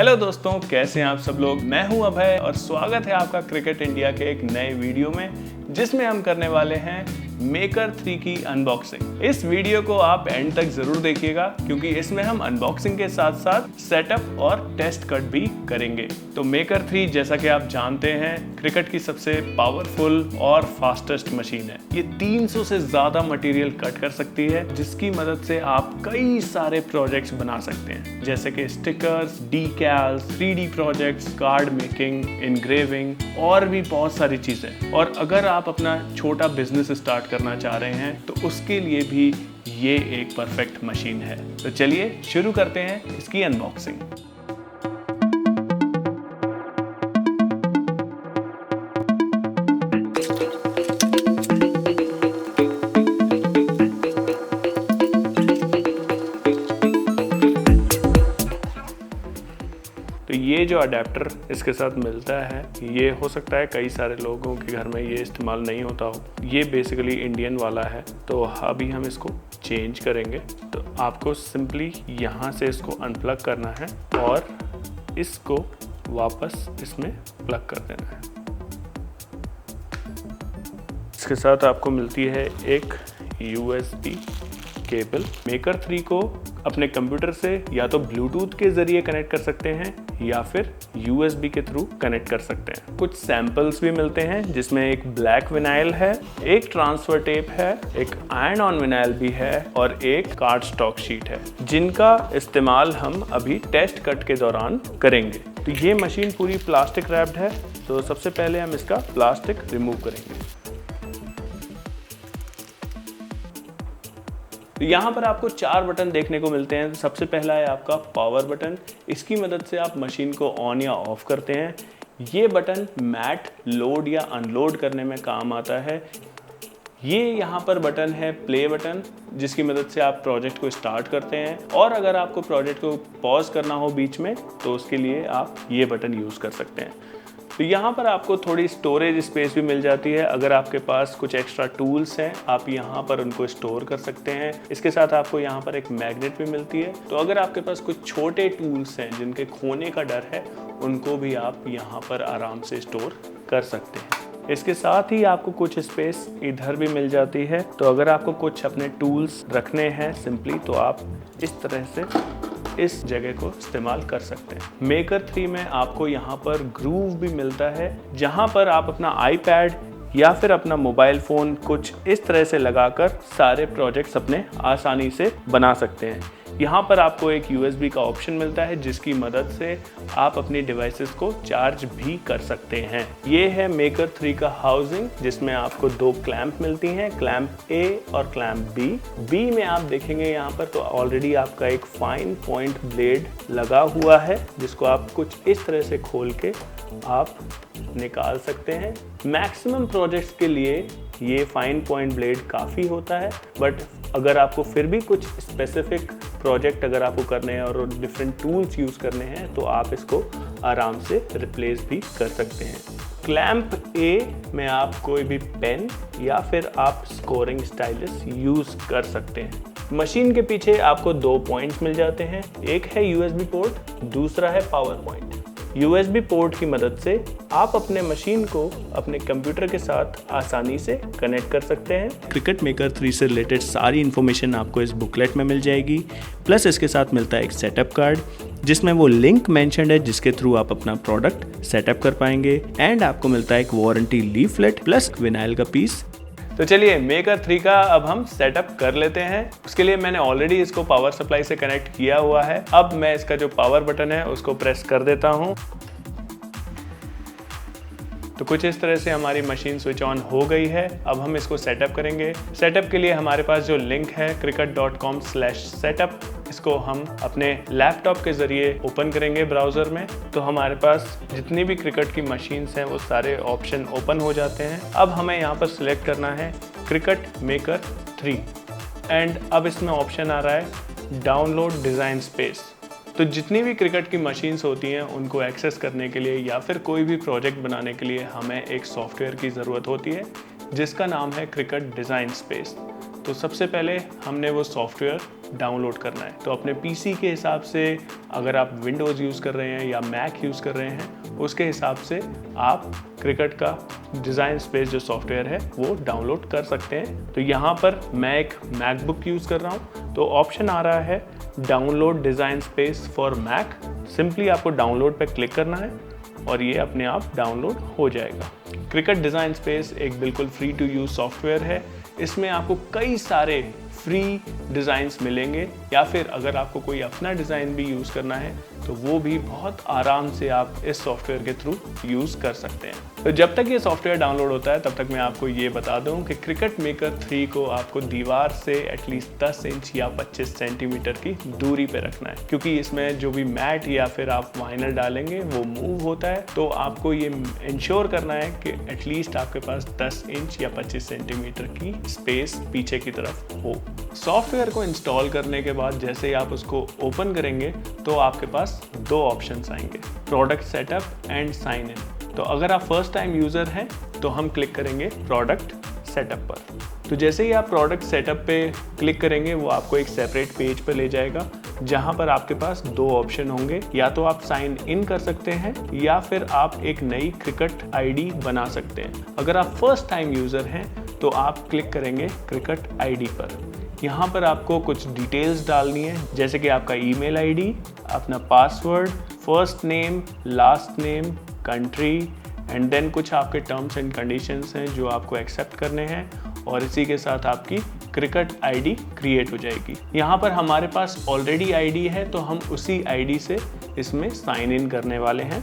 Hello दोस्तों, कैसे हैं आप सब लोग। मैं हूं अभय और स्वागत है आपका क्रिकेट इंडिया के एक नए वीडियो में, जिसमें हम करने वाले हैं मेकर 3 की अनबॉक्सिंग। इस वीडियो को आप एंड तक जरूर देखिएगा, क्योंकि इसमें हम अनबॉक्सिंग के साथ साथ सेटअप और टेस्ट कट भी करेंगे। तो मेकर 3 जैसा कि आप जानते हैं, क्रिकेट की सबसे पावरफुल और फास्टेस्ट मशीन है। ये 300 से ज्यादा मटेरियल कट कर सकती है, जिसकी मदद से आप कई सारे प्रोजेक्ट्स बना सकते हैं, जैसे कि stickers, decals, 3D projects, card making, engraving और भी बहुत सारी चीजें। और अगर आप अपना छोटा बिजनेस स्टार्ट करना चाह रहे हैं तो उसके लिए भी ये एक परफेक्ट मशीन है। तो चलिए शुरू करते हैं इसकी अनबॉक्सिंग। तो ये जो अडेप्टर इसके साथ मिलता है, ये हो सकता है कई सारे लोगों के घर में ये इस्तेमाल नहीं होता हो। ये बेसिकली इंडियन वाला है, तो अभी हम इसको चेंज करेंगे। तो आपको सिंपली यहाँ से इसको अनप्लग करना है और इसको वापस इसमें प्लग कर देना है। इसके साथ आपको मिलती है एक USB केबल। मेकर 3 को अपने कंप्यूटर से या तो ब्लूटूथ के जरिए कनेक्ट कर सकते हैं या फिर USB के थ्रू कनेक्ट कर सकते हैं। कुछ सैंपल्स भी मिलते हैं, जिसमें एक ब्लैक विनाइल है, एक ट्रांसफर टेप है, एक आयरन ऑन विनाइल भी है और एक कार्ड स्टॉक शीट है, जिनका इस्तेमाल हम अभी टेस्ट कट के दौरान करेंगे। तो ये मशीन पूरी प्लास्टिक रैप्ड है, तो सबसे पहले हम इसका प्लास्टिक रिमूव करेंगे। तो यहाँ पर आपको 4 बटन देखने को मिलते हैं। सबसे पहला है आपका पावर बटन। इसकी मदद से आप मशीन को ऑन या ऑफ करते हैं। ये बटन मैट लोड या अनलोड करने में काम आता है। ये यहाँ पर बटन है प्ले बटन, जिसकी मदद से आप प्रोजेक्ट को स्टार्ट करते हैं, और अगर आपको प्रोजेक्ट को पॉज करना हो बीच में तो उसके लिए आप ये बटन यूज़ कर सकते हैं। तो यहाँ पर आपको थोड़ी स्टोरेज स्पेस भी मिल जाती है। अगर आपके पास कुछ एक्स्ट्रा टूल्स हैं, आप यहाँ पर उनको स्टोर कर सकते हैं। इसके साथ आपको यहाँ पर एक मैग्नेट भी मिलती है। तो अगर आपके पास कुछ छोटे टूल्स हैं जिनके खोने का डर है, उनको भी आप यहाँ पर आराम से स्टोर कर सकते हैं। इसके साथ ही आपको कुछ स्पेस इधर भी मिल जाती है। तो अगर आपको कुछ अपने टूल्स रखने हैं सिंपली, तो आप इस तरह से इस जगह को इस्तेमाल कर सकते हैं। मेकर 3 में आपको यहाँ पर ग्रूव भी मिलता है, जहाँ पर आप अपना आईपैड या फिर अपना मोबाइल फ़ोन कुछ इस तरह से लगाकर सारे प्रोजेक्ट्स अपने आसानी से बना सकते हैं। यहाँ पर आपको एक USB का ऑप्शन मिलता है, जिसकी मदद से आप अपनी डिवाइसेस को चार्ज भी कर सकते हैं। ये है मेकर 3 का हाउसिंग, जिसमें आपको 2 क्लैंप मिलती हैं, क्लैंप A और क्लैंप B में आप देखेंगे यहाँ पर तो ऑलरेडी आपका एक फाइन पॉइंट ब्लेड लगा हुआ है, जिसको आप कुछ इस तरह से खोल के आप निकाल सकते हैं। मैक्सिमम प्रोजेक्ट्स के लिए ये फाइन पॉइंट ब्लेड काफ़ी होता है, बट अगर आपको फिर भी कुछ स्पेसिफिक प्रोजेक्ट अगर आपको करने हैं और डिफरेंट टूल्स यूज़ करने हैं, तो आप इसको आराम से रिप्लेस भी कर सकते हैं। क्लैंप A में आप कोई भी पेन या फिर आप स्कोरिंग स्टाइलस यूज़ कर सकते हैं। मशीन के पीछे आपको 2 पॉइंट्स मिल जाते हैं, एक है USB पोर्ट, दूसरा है पावर पॉइंट। USB पोर्ट की मदद से आप अपने मशीन को अपने कंप्यूटर के साथ आसानी से कनेक्ट कर सकते हैं। क्रिकेट मेकर 3 से रिलेटेड सारी इन्फॉर्मेशन आपको इस बुकलेट में मिल जाएगी। प्लस इसके साथ मिलता है एक सेटअप कार्ड, जिसमें वो लिंक मेंशन्ड है जिसके थ्रू आप अपना प्रोडक्ट सेटअप कर पाएंगे। एंड आपको मिलता है एक वारंटी लीफलेट प्लस विनाइल का पीस। तो चलिए मेकर 3 का अब हम सेटअप कर लेते हैं। उसके लिए मैंने ऑलरेडी इसको पावर सप्लाई से कनेक्ट किया हुआ है। अब मैं इसका जो पावर बटन है उसको प्रेस कर देता हूं। तो कुछ इस तरह से हमारी मशीन स्विच ऑन हो गई है। अब हम इसको सेटअप करेंगे। सेटअप के लिए हमारे पास जो लिंक है cricket.com/setup, इसको हम अपने लैपटॉप के जरिए ओपन करेंगे ब्राउज़र में। तो हमारे पास जितनी भी क्रिकेट की मशीन्स हैं वो सारे ऑप्शन ओपन हो जाते हैं। अब हमें यहाँ पर सिलेक्ट करना है क्रिकेट मेकर 3 एंड अब इसमें ऑप्शन आ रहा है डाउनलोड डिज़ाइन स्पेस। तो जितनी भी क्रिकेट की मशीन्स होती हैं उनको एक्सेस करने के लिए या फिर कोई भी प्रोजेक्ट बनाने के लिए हमें एक सॉफ्टवेयर की ज़रूरत होती है, जिसका नाम है क्रिकेट डिज़ाइन स्पेस। तो सबसे पहले हमने वो सॉफ्टवेयर डाउनलोड करना है। तो अपने पीसी के हिसाब से, अगर आप विंडोज़ यूज़ कर रहे हैं या मैक यूज़ कर रहे हैं, उसके हिसाब से आप क्रिकेट का डिज़ाइन स्पेस जो सॉफ्टवेयर है वो डाउनलोड कर सकते हैं। तो यहाँ पर मैं एक मैकबुक यूज़ कर रहा हूँ, तो ऑप्शन आ रहा है download design space for Mac. Simply आपको डाउनलोड पे क्लिक करना है और ये अपने आप डाउनलोड हो जाएगा। क्रिकेट डिज़ाइन स्पेस एक बिल्कुल फ्री टू यूज़ सॉफ्टवेयर है। इसमें आपको कई सारे फ्री डिज़ाइंस मिलेंगे, या फिर अगर आपको कोई अपना डिज़ाइन भी यूज़ करना है तो वो भी बहुत आराम से आप इस सॉफ्टवेयर के थ्रू यूज़ कर सकते हैं। तो जब तक ये सॉफ्टवेयर डाउनलोड होता है तब तक मैं आपको ये बता दूं कि क्रिकेट मेकर 3 को आपको दीवार से एटलीस्ट 10 इंच या 25 सेंटीमीटर की दूरी पे रखना है, क्योंकि इसमें जो भी मैट या फिर आप वाइनर डालेंगे वो मूव होता है। तो आपको ये इंश्योर करना है कि एटलीस्ट आपके पास 10 इंच या 25 सेंटीमीटर की स्पेस पीछे की तरफ हो। सॉफ्टवेयर को इंस्टॉल करने के बाद जैसे ही आप उसको ओपन करेंगे तो आपके पास दो ऑप्शंस आएंगे, product setup and sign in. तो अगर आप फर्स्ट टाइम यूजर हैं तो हम क्लिक करेंगे प्रोडक्ट सेटअप पर। तो जैसे ही आप प्रोडक्ट सेटअप पे क्लिक करेंगे वो आपको एक सेपरेट पेज पर ले जाएगा, जहां पर आपके पास दो ऑप्शन होंगे, या तो आप साइन इन कर सकते हैं या फिर आप एक नई क्रिकेट आईडी बना सकते हैं। अगर आप फर्स्ट टाइम यूजर हैं तो आप क्लिक करेंगे क्रिकेट आईडी पर। यहाँ पर आपको कुछ डिटेल्स डालनी है, जैसे कि आपका ईमेल आईडी, अपना password, first name, last name, country, and then कुछ आपके टर्म्स एंड कंडीशंस हैं जो आपको एक्सेप्ट करने हैं, और इसी के साथ आपकी क्रिकेट आईडी क्रिएट हो जाएगी। यहाँ पर हमारे पास ऑलरेडी आईडी है तो हम उसी आईडी से इसमें साइन इन करने वाले हैं।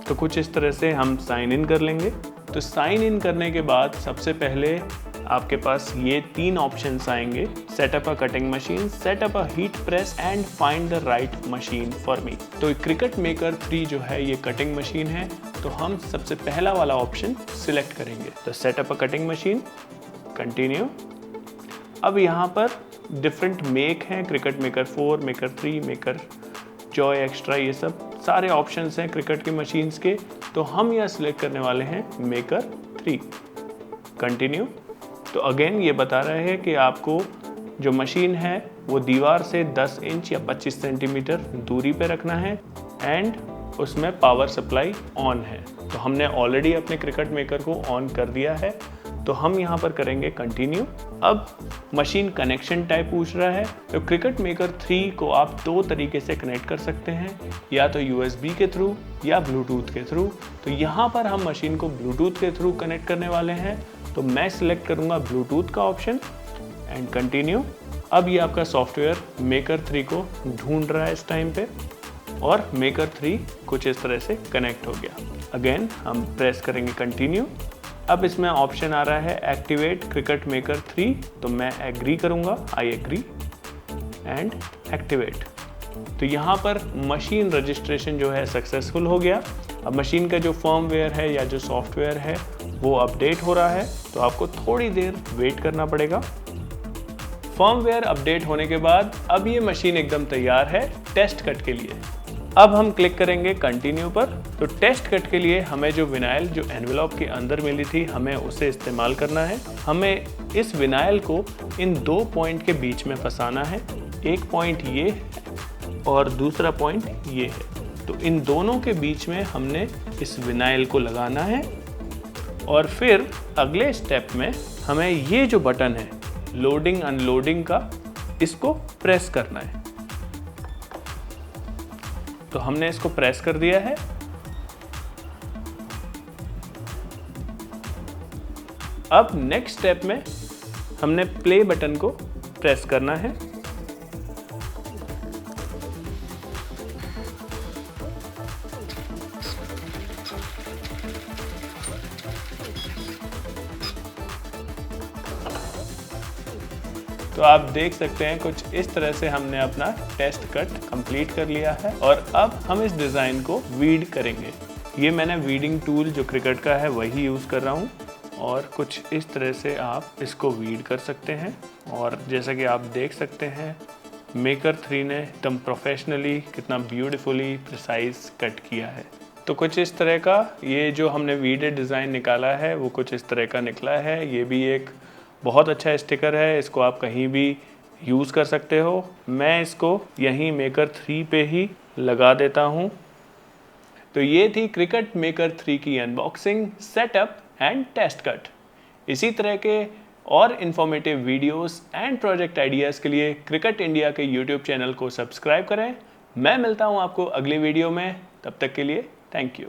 तो कुछ इस तरह से हम साइन इन कर लेंगे। तो साइन इन करने के बाद सबसे पहले आपके पास ये तीन ऑप्शंस आएंगे, setup a cutting machine, setup a heat press and find the right machine for me. तो क्रिकेट मेकर 3 जो है ये कटिंग मशीन है, तो हम सबसे पहला वाला ऑप्शन सिलेक्ट करेंगे। तो सेटअप अ कटिंग मशीन, कंटिन्यू। अब यहाँ पर डिफरेंट मेक हैं, cricket maker 4, maker 3, maker Joy extra, ये सब सारे ऑप्शंस हैं क्रिकेट की मशीन्स के। तो हम यह सिलेक्ट करने वाले हैं मेकर 3, कंटिन्यू। तो अगेन ये बता रहे हैं कि आपको जो मशीन है वो दीवार से 10 इंच या 25 सेंटीमीटर दूरी पे रखना है, एंड उसमें पावर सप्लाई ऑन है। तो हमने ऑलरेडी अपने क्रिकेट मेकर को ऑन कर दिया है, तो हम यहाँ पर करेंगे कंटिन्यू। अब मशीन कनेक्शन टाइप पूछ रहा है। तो क्रिकेट मेकर 3 को आप दो तरीके से कनेक्ट कर सकते हैं, या तो USB के थ्रू या ब्लूटूथ के थ्रू। तो यहाँ पर हम मशीन को ब्लूटूथ के थ्रू कनेक्ट करने वाले हैं, तो मैं सिलेक्ट करूँगा ब्लूटूथ का ऑप्शन एंड कंटिन्यू। अब ये आपका सॉफ्टवेयर मेकर 3 को ढूंढ रहा है इस टाइम पे, और मेकर 3 कुछ इस तरह से कनेक्ट हो गया। अगेन हम प्रेस करेंगे कंटिन्यू। अब इसमें ऑप्शन आ रहा है एक्टिवेट क्रिकेट मेकर 3, तो मैं एग्री करूँगा, आई एग्री एंड एक्टिवेट। तो यहाँ पर मशीन रजिस्ट्रेशन जो है सक्सेसफुल हो गया। अब मशीन का जो फर्मवेयर है या जो सॉफ्टवेयर है वो अपडेट हो रहा है, तो आपको थोड़ी देर वेट करना पड़ेगा। फर्मवेयर अपडेट होने के बाद अब ये मशीन एकदम तैयार है टेस्ट कट के लिए। अब हम क्लिक करेंगे कंटिन्यू पर। तो टेस्ट कट के लिए हमें जो विनाइल जो एनवेलप के अंदर मिली थी, हमें उसे इस्तेमाल करना है। हमें इस विनाइल को इन दो पॉइंट के बीच में फंसाना है। एक पॉइंट ये और दूसरा पॉइंट ये है। तो इन दोनों के बीच में हमने इस विनाइल को लगाना है, और फिर अगले स्टेप में हमें ये जो बटन है लोडिंग अनलोडिंग का, इसको प्रेस करना है। तो हमने इसको प्रेस कर दिया है। अब नेक्स्ट स्टेप में हमने प्ले बटन को प्रेस करना है। तो आप देख सकते हैं कुछ इस तरह से हमने अपना टेस्ट कट कंप्लीट कर लिया है, और अब हम इस डिज़ाइन को वीड करेंगे। ये मैंने वीडिंग टूल जो क्रिकेट का है वही यूज़ कर रहा हूँ, और कुछ इस तरह से आप इसको वीड कर सकते हैं। और जैसा कि आप देख सकते हैं मेकर 3 ने एकदम प्रोफेशनली कितना ब्यूटीफुली प्रिसाइज कट किया है। तो कुछ इस तरह का ये जो हमने वीडेड डिज़ाइन निकाला है वो कुछ इस तरह का निकला है। ये भी एक बहुत अच्छा स्टिकर है, इसको आप कहीं भी यूज़ कर सकते हो। मैं इसको यहीं मेकर 3 पे ही लगा देता हूँ। तो ये थी क्रिकेट मेकर 3 की unboxing, setup and test cut. इसी तरह के और informative videos and project ideas के लिए क्रिकेट इंडिया के यूट्यूब चैनल को सब्सक्राइब करें। मैं मिलता हूँ आपको अगली वीडियो में, तब तक के लिए थैंक यू।